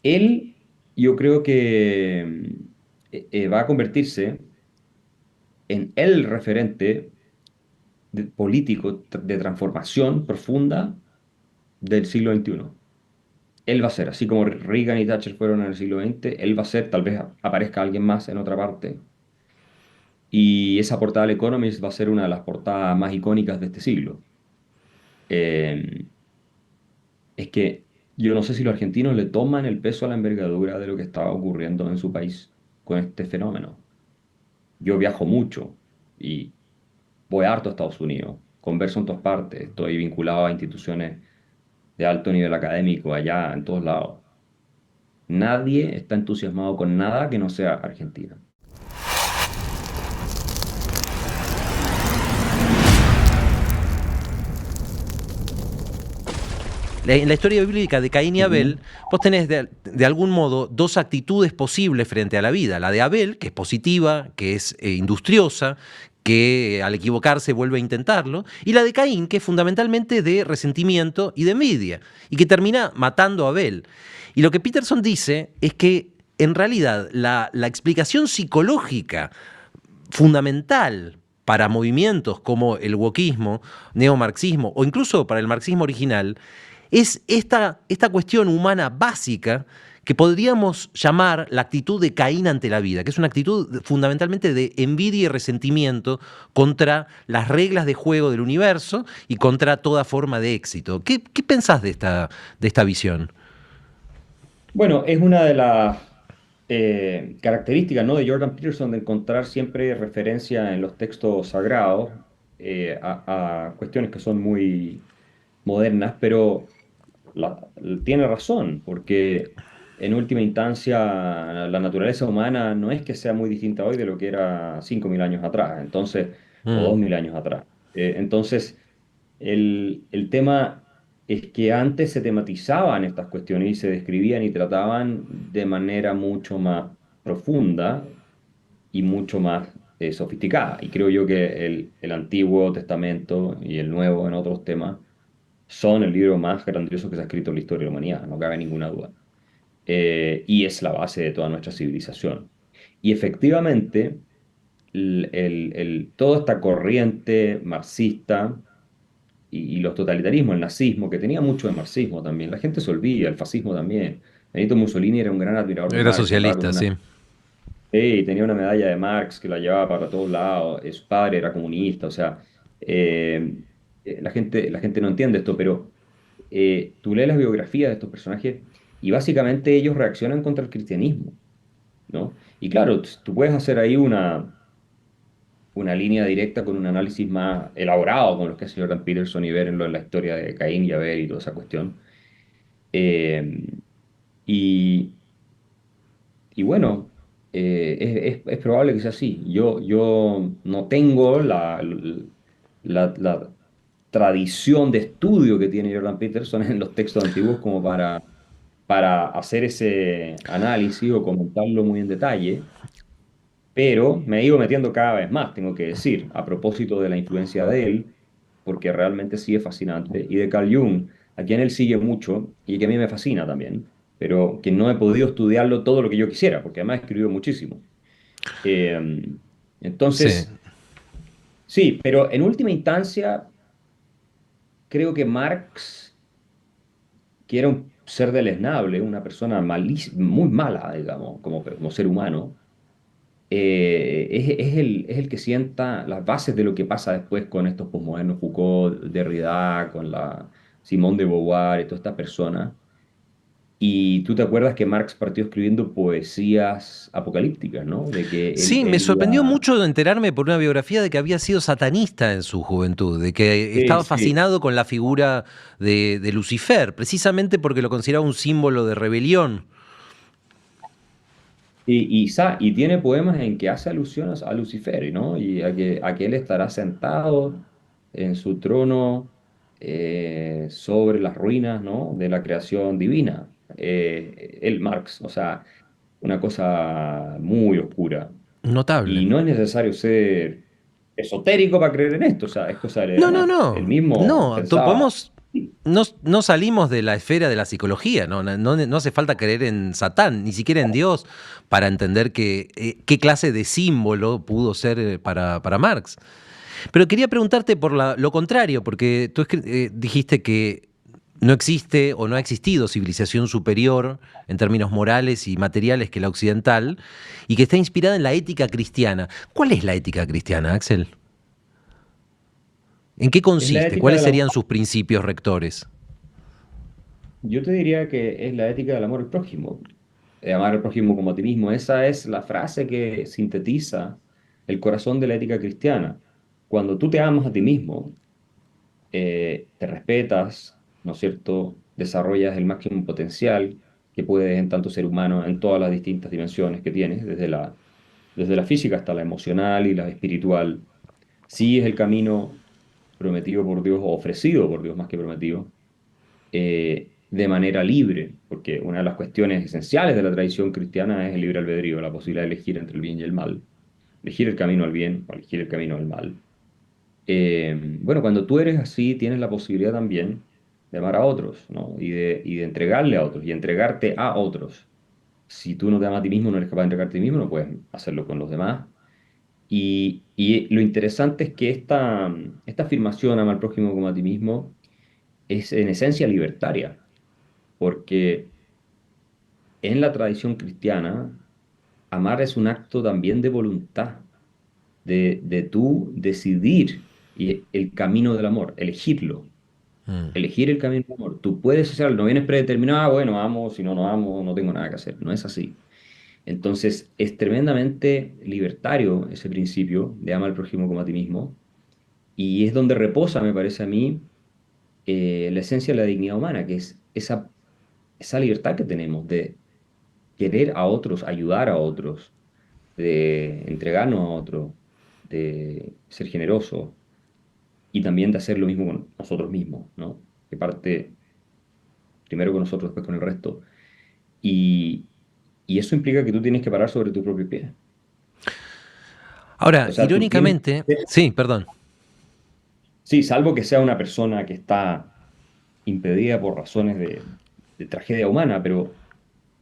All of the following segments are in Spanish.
Él, yo creo que va a convertirse en el referente político de transformación profunda del siglo XXI. Él va a ser, así como Reagan y Thatcher fueron en el siglo XX, él va a ser, tal vez aparezca alguien más en otra parte. Y esa portada del Economist va a ser una de las portadas más icónicas de este siglo. Eh, es que yo no sé si los argentinos le toman el peso a la envergadura de lo que estaba ocurriendo en su país con este fenómeno. Yo viajo mucho y voy harto a Estados Unidos, converso en todas partes, estoy vinculado a instituciones de alto nivel académico allá, en todos lados. Nadie está entusiasmado con nada que no sea Argentina. En la historia bíblica de Caín y Ujú. Abel, vos tenés de algún modo dos actitudes posibles frente a la vida. La de Abel, que es positiva, que es industriosa, que al equivocarse vuelve a intentarlo, y la de Caín, que es fundamentalmente de resentimiento y de envidia, y que termina matando a Abel. Y lo que Peterson dice es que en realidad la explicación psicológica fundamental para movimientos como el wokismo, neomarxismo o incluso para el marxismo original, es esta cuestión humana básica que podríamos llamar la actitud de Caín ante la vida, que es una actitud fundamentalmente de envidia y resentimiento contra las reglas de juego del universo y contra toda forma de éxito. ¿Qué pensás de esta visión? Bueno, es una de las características, ¿no?, de Jordan Peterson de encontrar siempre referencia en los textos sagrados a cuestiones que son muy modernas, pero tiene razón, porque en última instancia la naturaleza humana no es que sea muy distinta hoy de lo que era 5.000 años atrás, entonces, o Mm. 2.000 años atrás. Entonces, el tema es que antes se tematizaban estas cuestiones y se describían y trataban de manera mucho más profunda y mucho más sofisticada. Y creo yo que el Antiguo Testamento y el Nuevo en otros temas son el libro más grandioso que se ha escrito en la historia de la humanidad, no cabe ninguna duda. Y es la base de toda nuestra civilización. Y efectivamente, toda esta corriente marxista y los totalitarismos, el nazismo, que tenía mucho de marxismo también, la gente se olvida, el fascismo también. Benito Mussolini era un gran admirador de Era Marx, andaba con socialista, sí. tenía una medalla de Marx que la llevaba para todos lados, su padre era comunista, o sea, la gente no entiende esto, pero tú lees las biografías de estos personajes y básicamente ellos reaccionan contra el cristianismo, ¿no? Y claro, tú puedes hacer ahí una línea directa con un análisis más elaborado, como los que hace Jordan Peterson y ver en la historia de Caín y Abel y toda esa cuestión. Eh, y, y bueno, es probable que sea así. Yo no tengo la tradición de estudio que tiene Jordan Peterson en los textos antiguos como para hacer ese análisis o comentarlo muy en detalle, pero me he ido metiendo cada vez más, tengo que decir, a propósito de la influencia de él, porque realmente sí es fascinante, y de Carl Jung, a quien él sigue mucho y que a mí me fascina también, pero que no he podido estudiarlo todo lo que yo quisiera, porque además escribió muchísimo. Eh, Sí. entonces, sí, pero en última instancia, creo que Marx, que era un ser deleznable, una persona muy mala, digamos, como ser humano, es el que sienta las bases de lo que pasa después con estos posmodernos, Foucault, Derrida, con la Simone de Beauvoir y toda esta persona. Y tú te acuerdas que Marx partió escribiendo poesías apocalípticas, ¿no? De que él, Sí, me él sorprendió iba... mucho enterarme por una biografía de que había sido satanista en su juventud, de que Sí, estaba sí. fascinado con la figura de Lucifer, precisamente porque lo consideraba un símbolo de rebelión. Y tiene poemas en que hace alusiones a Lucifer, ¿no? Y a que él estará sentado en su trono sobre las ruinas, ¿no?, de la creación divina. El Marx, o sea, una cosa muy oscura. Notable. Y no es necesario ser esotérico para creer en esto, o sea, es cosa de leer a No, no, Marx. Él no. mismo No, pensaba. no salimos de la esfera de la psicología, no hace falta creer en Satán, ni siquiera en Dios, para entender qué clase de símbolo pudo ser para Marx. Pero quería preguntarte por lo contrario, porque tú dijiste que no existe o no ha existido civilización superior en términos morales y materiales que la occidental, y que está inspirada en la ética cristiana. ¿Cuál es la ética cristiana, Axel? ¿En qué Es la consiste? ética ¿Cuáles del amor. serían sus principios rectores? Yo te diría que es la ética del amor al prójimo. Amar al prójimo como a ti mismo. Esa es la frase que sintetiza el corazón de la ética cristiana. Cuando tú te amas a ti mismo, te respetas, ¿no es cierto? Desarrollas el máximo potencial que puedes en tanto ser humano en todas las distintas dimensiones que tienes, desde la física hasta la emocional y la espiritual. Sí es el camino prometido por Dios o ofrecido por Dios más que prometido, de manera libre, porque una de las cuestiones esenciales de la tradición cristiana es el libre albedrío, la posibilidad de elegir entre el bien y el mal, elegir el camino al bien o elegir el camino al mal. Bueno, cuando tú eres así, tienes la posibilidad también de amar a otros, ¿no? Y de entregarle a otros y entregarte a otros. Si tú no te amas a ti mismo, no eres capaz de entregarte a ti mismo, no puedes hacerlo con los demás. Y lo interesante es que esta afirmación, ama al prójimo como a ti mismo, es en esencia libertaria, porque en la tradición cristiana, amar es un acto también de voluntad, de tú decidir el camino del amor, elegirlo, Mm. elegir el camino del amor. Tú puedes hacerlo, no vienes predeterminado, "Ah, bueno, amo, si no, no amo, no tengo nada que hacer". No es así. Entonces, es tremendamente libertario ese principio de ama al prójimo como a ti mismo, y es donde reposa, me parece a mí, la esencia de la dignidad humana, que es esa libertad que tenemos de querer a otros, ayudar a otros, de entregarnos a otros, de ser generoso y también de hacer lo mismo con nosotros mismos, ¿no? Que parte primero con nosotros, después con el resto. Y, y eso implica que tú tienes que parar sobre tu propio pie. O Ahora, sea, tú tienes, irónicamente, sí, perdón. sí, salvo que sea una persona que está impedida por razones de tragedia humana, pero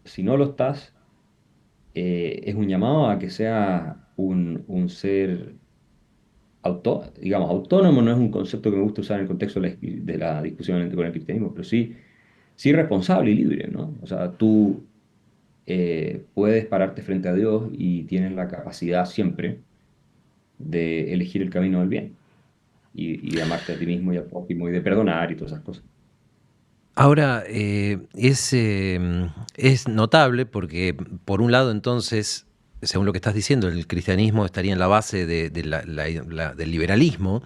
si no lo estás, es un llamado a que sea un ser digamos, autónomo. No es un concepto que me gusta usar en el contexto de la discusión con el cristianismo, pero sí, sí responsable y libre, ¿no? O sea, tú puedes pararte frente a Dios y tienes la capacidad siempre de elegir el camino del bien y de amarte a ti mismo y al prójimo y de perdonar y todas esas cosas. Ahora, es notable porque, por un lado, entonces, según lo que estás diciendo, el cristianismo estaría en la base del liberalismo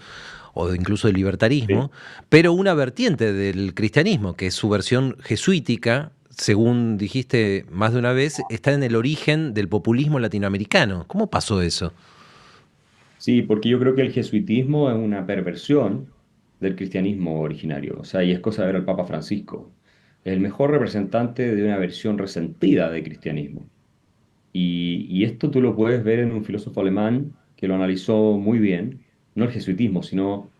o incluso del Sí. libertarismo, pero una vertiente del cristianismo, que es su versión jesuítica, según dijiste más de una vez, está en el origen del populismo latinoamericano. ¿Cómo pasó eso? Sí, porque yo creo que el jesuitismo es una perversión del cristianismo originario. O sea, y es cosa de ver al Papa Francisco. Es el mejor representante de una versión resentida de cristianismo. Y esto tú lo puedes ver en un filósofo alemán que lo analizó muy bien, no el jesuitismo, sino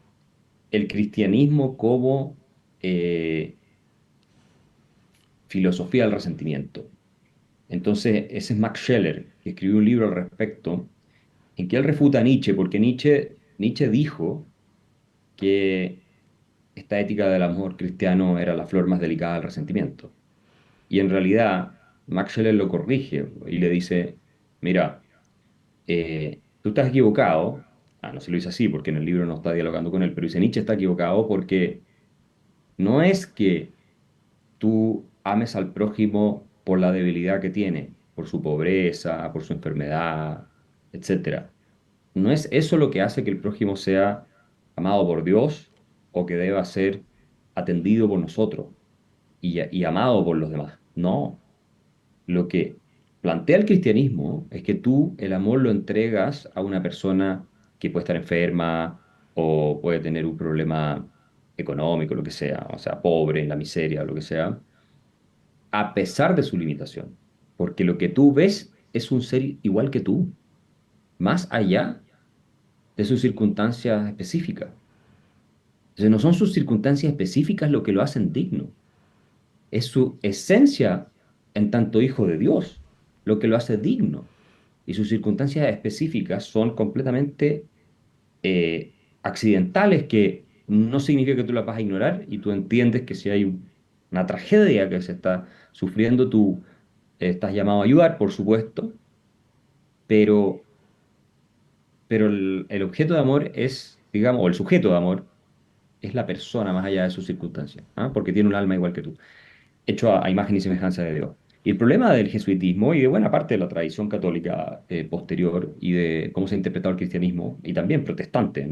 el cristianismo como eh, filosofía del resentimiento. Entonces, ese es Max Scheler, que escribió un libro al respecto, en que él refuta a Nietzsche, porque Nietzsche dijo que esta ética del amor cristiano era la flor más delicada del resentimiento. Y en realidad, Max Scheler lo corrige y le dice, mira, tú estás equivocado. No se lo dice así porque en el libro no está dialogando con él, pero dice Nietzsche está equivocado porque no es que tú ames al prójimo por la debilidad que tiene, por su pobreza, por su enfermedad, etcétera. No es eso lo que hace que el prójimo sea amado por Dios o que deba ser atendido por nosotros y amado por los demás. No, lo que plantea el cristianismo es que tú el amor lo entregas a una persona que puede estar enferma o puede tener un problema económico, lo que sea, o sea, pobre, en la miseria, lo que sea, a pesar de su limitación. Porque lo que tú ves es un ser igual que tú, más allá de sus circunstancias específicas. Entonces, no son sus circunstancias específicas lo que lo hacen digno, es su esencia en tanto hijo de Dios lo que lo hace digno. Y sus circunstancias específicas son completamente accidentales, que no significa que tú las vas a ignorar y tú entiendes que si hay una tragedia que se está sufriendo, tú estás llamado a ayudar, por supuesto, pero, pero el objeto de amor es, digamos, o el sujeto de amor es la persona más allá de sus circunstancias, ¿ah? Porque tiene un alma igual que tú, hecho a imagen y semejanza de Dios. Y el problema del jesuitismo y de buena parte de la tradición católica posterior y de cómo se ha interpretado el cristianismo, y también protestante,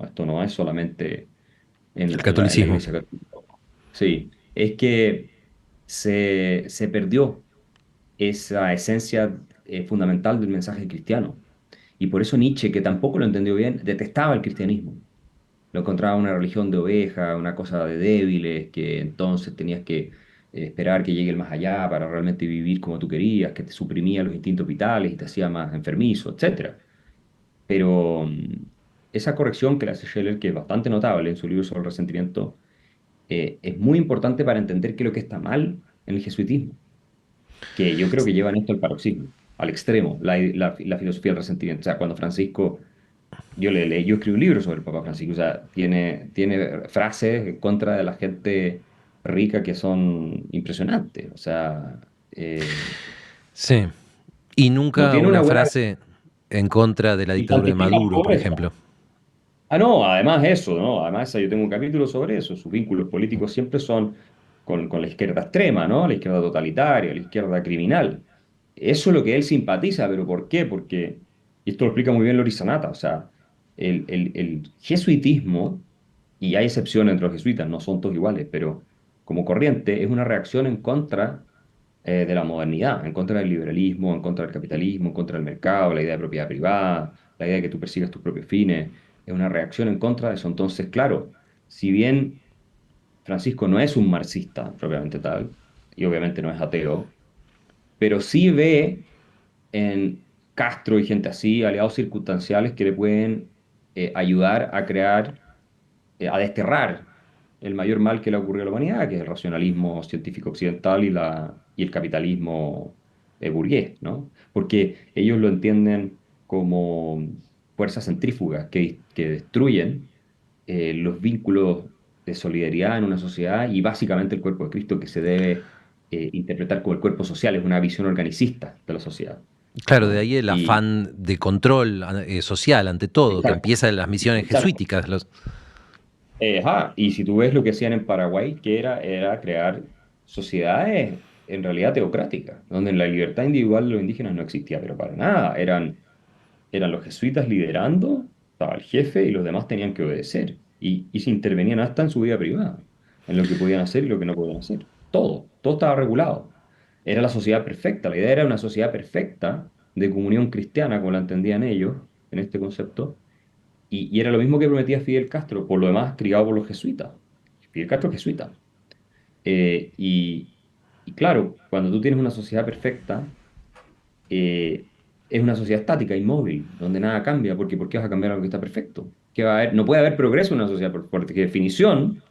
esto no es solamente El en la catolicismo. Iglesia católica. Sí, es que se perdió esa esencia fundamental del mensaje cristiano. Y por eso Nietzsche, que tampoco lo entendió bien, detestaba el cristianismo. Lo encontraba una religión de ovejas, una cosa de débiles, que entonces tenías que esperar que llegue el más allá para realmente vivir como tú querías, que te suprimía los instintos vitales y te hacía más enfermizo, etcétera. Pero esa corrección que le hace Scheller, que es bastante notable en su libro sobre el resentimiento, es muy importante para entender qué es lo que está mal en el jesuitismo, que yo creo que llevan esto al paroxismo, al extremo, la filosofía del resentimiento. O sea, cuando Francisco, yo le leí, yo escribí un libro sobre el Papa Francisco, o sea, tiene frases en contra de la gente rica que son impresionantes. O sea, Sí. Y no nunca tiene una una buena... frase en contra de la Y dictadura de santifica la Maduro, por pobreza. ejemplo. Ah, no, además eso, ¿no? Además yo tengo un capítulo sobre eso. Sus vínculos políticos siempre son con la izquierda extrema, ¿no? La izquierda totalitaria, la izquierda criminal. Eso es lo que él simpatiza, pero ¿por qué? Porque, y esto lo explica muy bien Loris Sanata, o sea, el jesuitismo, y hay excepciones entre los jesuitas, no son todos iguales, pero como corriente es una reacción en contra de la modernidad, en contra del liberalismo, en contra del capitalismo, en contra del mercado, la idea de propiedad privada, la idea de que tú persigas tus propios fines, es una reacción en contra de eso. Entonces, claro, si bien Francisco no es un marxista propiamente tal, y obviamente no es ateo, pero sí ve en Castro y gente así, aliados circunstanciales que le pueden ayudar a crear, a desterrar el mayor mal que le ocurrió a la humanidad, que es el racionalismo científico occidental y el capitalismo burgués, ¿no? Porque ellos lo entienden como fuerzas centrífugas que destruyen los vínculos de solidaridad en una sociedad y básicamente el cuerpo de Cristo que se debe interpretar como el cuerpo social, es una visión organicista de la sociedad, Claro, de ¿no? ahí el Y, afán de control social ante todo, que exacto, empieza en las misiones exacto. jesuíticas. Ajá, y si tú ves lo que hacían en Paraguay, que era crear sociedades en realidad teocráticas, donde la libertad individual de los indígenas no existía, pero para nada. Eran los jesuitas liderando, estaba el jefe y los demás tenían que obedecer. Y se intervenían hasta en su vida privada, en lo que podían hacer y lo que no podían hacer. Todo estaba regulado. Era la sociedad perfecta. La idea era una sociedad perfecta de comunión cristiana, como la entendían ellos en este concepto, y era lo mismo que prometía Fidel Castro, por lo demás criado por los jesuitas. Fidel Castro es jesuita. Eh, y, y claro, cuando tú tienes una sociedad perfecta, eh, es una sociedad estática, inmóvil, donde nada cambia, porque ¿por qué vas a cambiar algo que está perfecto? ¿Qué va a haber? No puede haber progreso en una sociedad, porque definición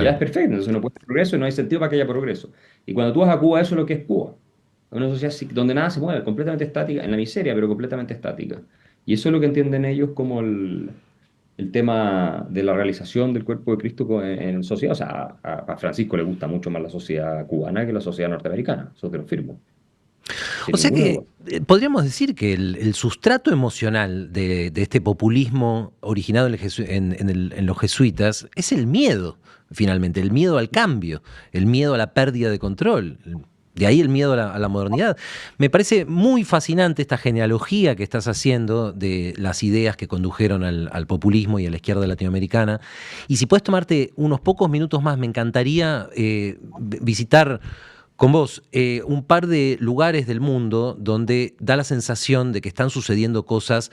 ya Claro. es perfecta, entonces no puede haber progreso y no hay sentido para que haya progreso. Y cuando tú vas a Cuba, eso es lo que es Cuba. Es una sociedad donde nada se mueve, completamente estática, en la miseria, pero completamente estática. Y eso es lo que entienden ellos como el tema de la realización del cuerpo de Cristo en sociedad. O sea, a Francisco le gusta mucho más la sociedad cubana que la sociedad norteamericana, eso te lo firmo, sin O sea ninguna que duda. podríamos decir que el sustrato emocional de este populismo originado en los jesuitas es el miedo, finalmente, el miedo al cambio, el miedo a la pérdida de control. De ahí el miedo a la modernidad. Me parece muy fascinante esta genealogía que estás haciendo de las ideas que condujeron al populismo y a la izquierda latinoamericana. Y si puedes tomarte unos pocos minutos más, me encantaría visitar con vos un par de lugares del mundo donde da la sensación de que están sucediendo cosas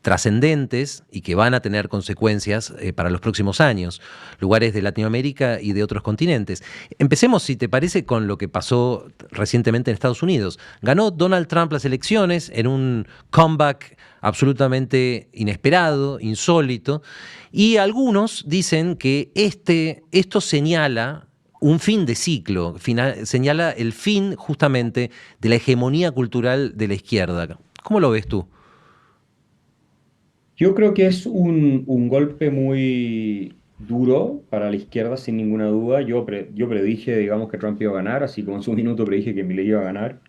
trascendentes y que van a tener consecuencias para los próximos años, lugares de Latinoamérica y de otros continentes. Empecemos, si te parece, con lo que pasó recientemente en Estados Unidos. Ganó Donald Trump las elecciones en un comeback absolutamente inesperado, insólito, y algunos dicen que esto señala un fin de ciclo, señala el fin justamente de la hegemonía cultural de la izquierda. ¿Cómo lo ves tú? Yo creo que es un golpe muy duro para la izquierda, sin ninguna duda. Yo predije, digamos, que Trump iba a ganar, así como en su minuto predije que Milei iba a ganar.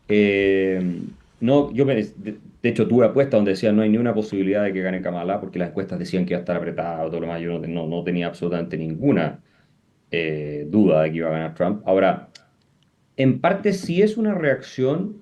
Eh, no, de hecho tuve apuestas donde decían no hay ni una posibilidad de que gane Kamala, porque las encuestas decían que iba a estar apretado, todo lo más. Yo no tenía absolutamente ninguna duda de que iba a ganar Trump. Ahora, en parte sí es una reacción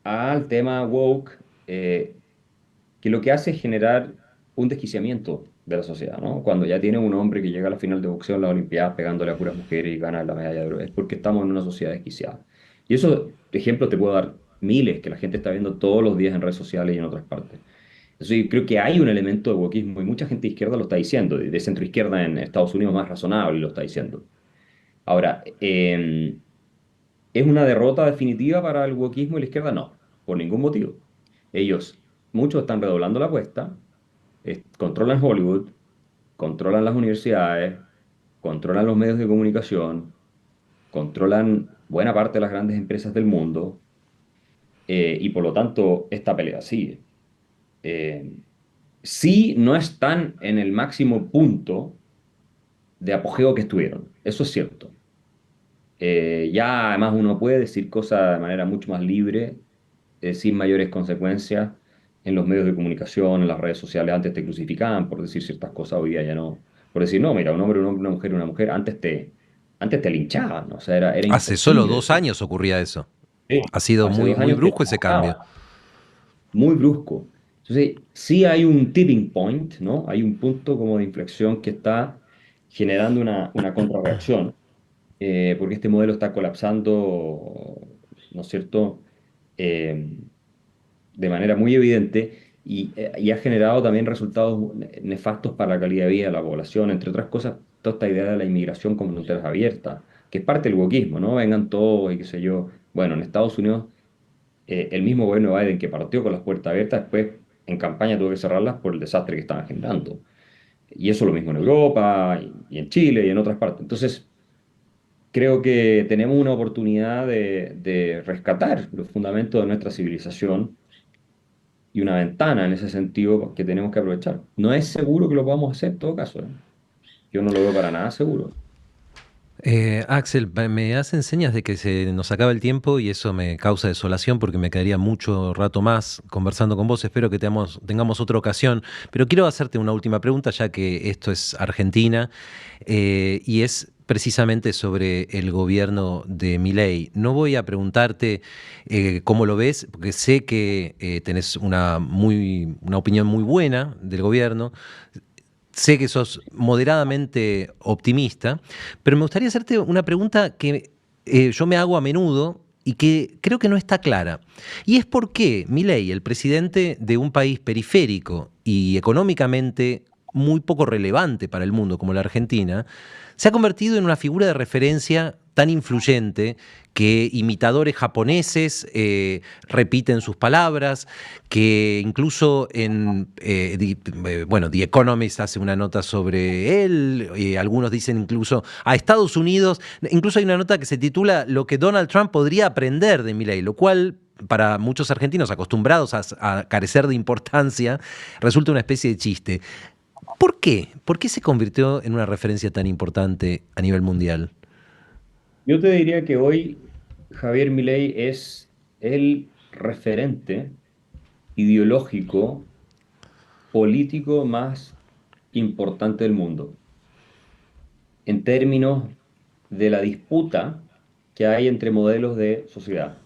al tema woke, que lo que hace es generar un desquiciamiento de la sociedad, ¿no? Cuando ya tiene un hombre que llega a la final de boxeo en las Olimpiadas pegándole a puras mujeres y gana la medalla de oro, es porque estamos en una sociedad desquiciada. Y esos ejemplos te puedo dar miles que la gente está viendo todos los días en redes sociales y en otras partes. Entonces, yo creo que hay un elemento de wokismo y mucha gente de izquierda lo está diciendo, de centro izquierda en Estados Unidos más razonable lo está diciendo. Ahora, ¿es una derrota definitiva para el wokismo y la izquierda? No, por ningún motivo. Ellos, muchos están redoblando la apuesta, controlan Hollywood, controlan las universidades, controlan los medios de comunicación, controlan buena parte de las grandes empresas del mundo, y por lo tanto esta pelea sigue. Eh, sí no están en el máximo punto de apogeo que estuvieron, eso es cierto. Ya además uno puede decir cosas de manera mucho más libre, sin mayores consecuencias en los medios de comunicación, en las redes sociales. Antes te crucificaban por decir ciertas cosas, hoy día ya no. Por decir, no, mira, un hombre, una mujer, antes te linchaban, ¿no? O sea, era Hace solo imposible dos decir. años ocurría eso. Sí. Ha sido Hace muy, dos muy años te brusco ese cambio. linchaban, muy brusco. Entonces, sí hay un tipping point, ¿no? Hay un punto como de inflexión que está generando una contrarreacción, porque este modelo está colapsando, ¿no es cierto? Eh, de manera muy evidente y ha generado también resultados nefastos para la calidad de vida de la población, entre otras cosas, toda esta idea de la inmigración con fronteras abiertas, que es parte del wokismo, ¿no? Vengan todos y qué sé yo. Bueno, en Estados Unidos, el mismo gobierno de Biden que partió con las puertas abiertas, después en campaña tuvo que cerrarlas por el desastre que estaban generando. Y eso lo mismo en Europa y en Chile y en otras partes. Entonces, creo que tenemos una oportunidad de rescatar los fundamentos de nuestra civilización y una ventana en ese sentido que tenemos que aprovechar. No es seguro que lo podamos hacer en todo caso, ¿eh? Yo no lo veo para nada seguro. Axel, me hacen señas de que se nos acaba el tiempo y eso me causa desolación porque me quedaría mucho rato más conversando con vos. Espero que tengamos otra ocasión. Pero quiero hacerte una última pregunta, ya que esto es Argentina, y es precisamente sobre el gobierno de Milei. No voy a preguntarte cómo lo ves, porque sé que tenés una opinión muy buena del gobierno. Sé que sos moderadamente optimista, pero me gustaría hacerte una pregunta que yo me hago a menudo y que creo que no está clara. Y es por qué Milei, el presidente de un país periférico y económicamente muy poco relevante para el mundo como la Argentina, se ha convertido en una figura de referencia tan influyente que imitadores japoneses repiten sus palabras, que incluso bueno, The Economist hace una nota sobre él, y algunos dicen incluso a Estados Unidos, incluso hay una nota que se titula Lo que Donald Trump podría aprender de Milei, lo cual para muchos argentinos acostumbrados a carecer de importancia resulta una especie de chiste. ¿Por qué? ¿Por qué se convirtió en una referencia tan importante a nivel mundial? Yo te diría que hoy Javier Milei es el referente ideológico, político más importante del mundo, en términos de la disputa que hay entre modelos de sociedad.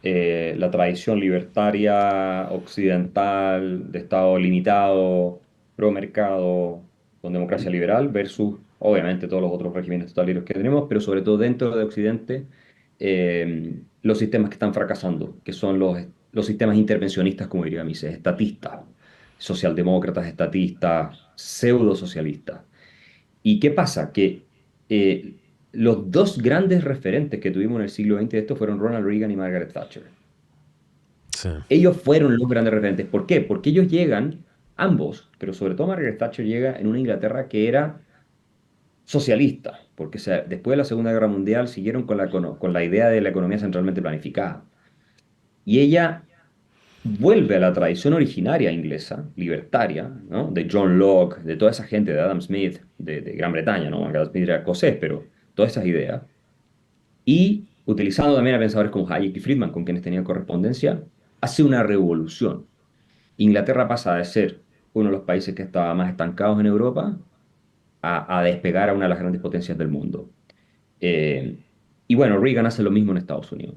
La tradición libertaria occidental de Estado limitado, pro mercado, con democracia liberal, versus obviamente todos los otros regímenes totalitarios que tenemos, pero sobre todo dentro de Occidente, los sistemas que están fracasando, que son los sistemas intervencionistas, como diría Mises, estatistas, socialdemócratas, estatistas, pseudo-socialistas. ¿Y qué pasa? Que eh, los dos grandes referentes que tuvimos en el siglo XX de esto fueron Ronald Reagan y Margaret Thatcher. Sí. Ellos fueron los grandes referentes. ¿Por qué? Porque ellos llegan, ambos, pero sobre todo Margaret Thatcher llega en una Inglaterra que era socialista, porque después de la Segunda Guerra Mundial siguieron con la idea de la economía centralmente planificada. Y ella vuelve a la tradición originaria inglesa, libertaria, ¿no? De John Locke, de toda esa gente, de Adam Smith, de Gran Bretaña, ¿no? Adam Smith era escocés, pero todas esas ideas. Y utilizando también a pensadores como Hayek y Friedman, con quienes tenía correspondencia, hace una revolución. Inglaterra pasa de ser uno de los países que estaba más estancados en Europa a despegar a una de las grandes potencias del mundo. Eh, y bueno, Reagan hace lo mismo en Estados Unidos.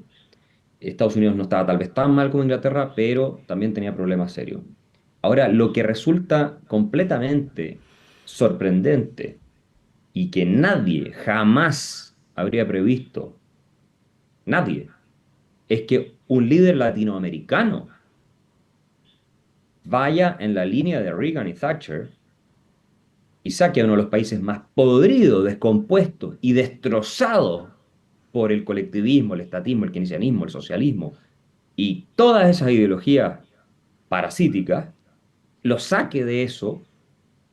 Estados Unidos no estaba tal vez tan mal como Inglaterra, pero también tenía problemas serios. Ahora, lo que resulta completamente sorprendente y que nadie jamás habría previsto, nadie, es que un líder latinoamericano vaya en la línea de Reagan y Thatcher y saque a uno de los países más podridos, descompuestos y destrozados por el colectivismo, el estatismo, el keynesianismo, el socialismo y todas esas ideologías parasíticas, lo saque de eso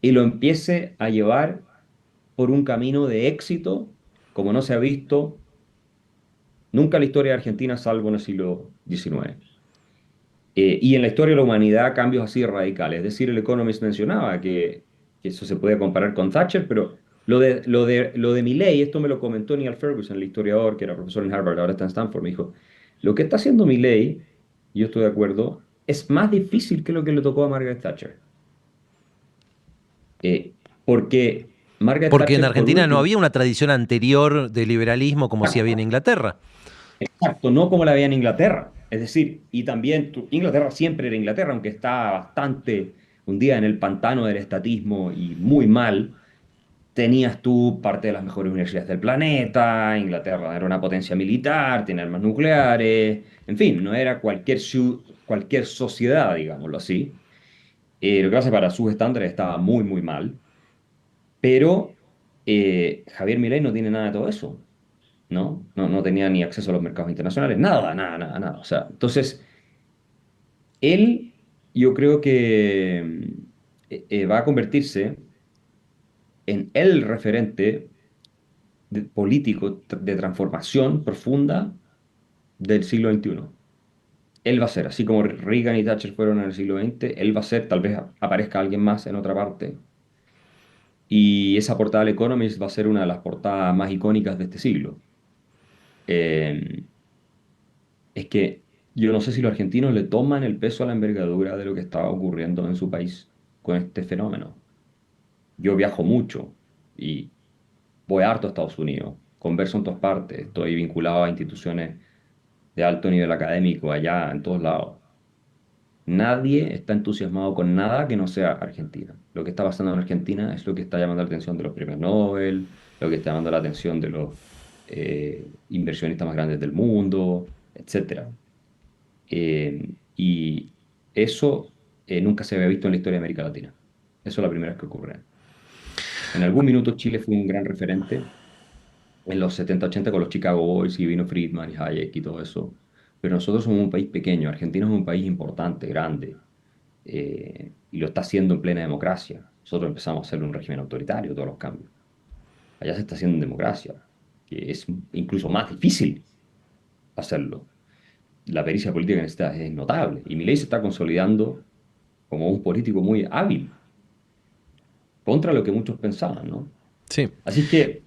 y lo empiece a llevar por un camino de éxito como no se ha visto nunca en la historia de Argentina, salvo en el siglo XIX. Y en la historia de la humanidad, cambios así radicales. Es decir, el Economist mencionaba que eso se puede comparar con Thatcher, pero lo de Milley, esto me lo comentó Neil Ferguson, el historiador que era profesor en Harvard, ahora está en Stanford, me dijo, lo que está haciendo Milley, y yo estoy de acuerdo, es más difícil que lo que le tocó a Margaret Thatcher. Porque Margaret Porque en Thatcher, por Argentina no último, había una tradición anterior de liberalismo como si había en Inglaterra. exacto, no como la veía en Inglaterra. Es decir, y también Inglaterra siempre era Inglaterra, aunque está bastante hundida en el pantano del estatismo y muy mal. Tenías tú parte de las mejores universidades del planeta, Inglaterra era una potencia militar, tiene armas nucleares, en fin, no era cualquier sociedad, digámoslo así. Lo que pasa es que para sus estándares estaba muy, muy mal, pero Javier Milei no tiene nada de todo eso. ¿No? No tenía ni acceso a los mercados internacionales, nada, nada, nada, nada. O sea, entonces, él, yo creo que va a convertirse en el referente político de transformación profunda del siglo XXI. Él va a ser, así como Reagan y Thatcher fueron en el siglo XX, él va a ser, tal vez aparezca alguien más en otra parte. Y esa portada del Economist va a ser una de las portadas más icónicas de este siglo. Eh, es que yo no sé si los argentinos le toman el peso a la envergadura de lo que estaba ocurriendo en su país con este fenómeno. Yo viajo mucho y voy harto a Estados Unidos, converso en todas partes, estoy vinculado a instituciones de alto nivel académico allá, en todos lados. Nadie está entusiasmado con nada que no sea Argentina. Lo que está pasando en Argentina es lo que está llamando la atención de los premios Nobel, lo que está llamando la atención de los inversionistas más grandes del mundo, etcétera. Y eso nunca se había visto en la historia de América Latina. Eso es la primera vez que ocurre. En algún minuto Chile fue un gran referente en los 70-80 con los Chicago Boys y vino Friedman y Hayek y todo eso. Pero nosotros somos un país pequeño, Argentina es un país importante, grande, y lo está haciendo en plena democracia. Nosotros empezamos a hacer un régimen autoritario, todos los cambios. Allá se está haciendo en democracia, que es incluso más difícil hacerlo. La pericia política en esta es notable. Y Milei se está consolidando como un político muy hábil, contra lo que muchos pensaban, ¿no? Sí. Así que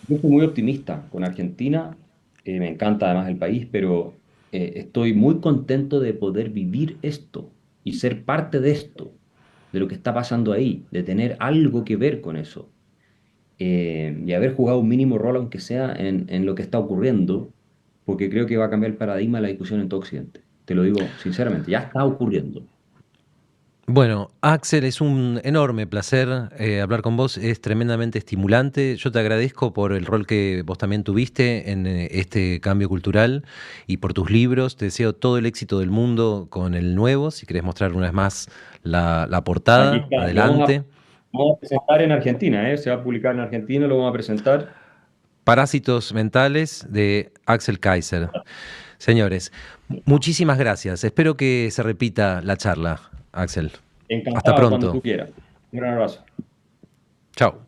yo estoy muy optimista con Argentina, me encanta además el país, pero estoy muy contento de poder vivir esto y ser parte de esto, de lo que está pasando ahí, de tener algo que ver con eso, y haber jugado un mínimo rol, aunque sea en lo que está ocurriendo, porque creo que va a cambiar el paradigma de la discusión en todo Occidente. Te lo digo sinceramente, ya está ocurriendo. Bueno, Axel, es un enorme placer hablar con vos, es tremendamente estimulante. Yo te agradezco por el rol que vos también tuviste en este cambio cultural y por tus libros. Te deseo todo el éxito del mundo con el nuevo. Si querés mostrar una vez más la Aquí portada, está. adelante. Vamos a presentar en Argentina, ¿eh? Se va a publicar en Argentina, lo vamos a presentar. Parásitos mentales de Axel Kaiser. Señores, muchísimas gracias. Espero que se repita la charla, Axel. Hasta Encantado cuando pronto. tú quieras. Un gran abrazo. Chao.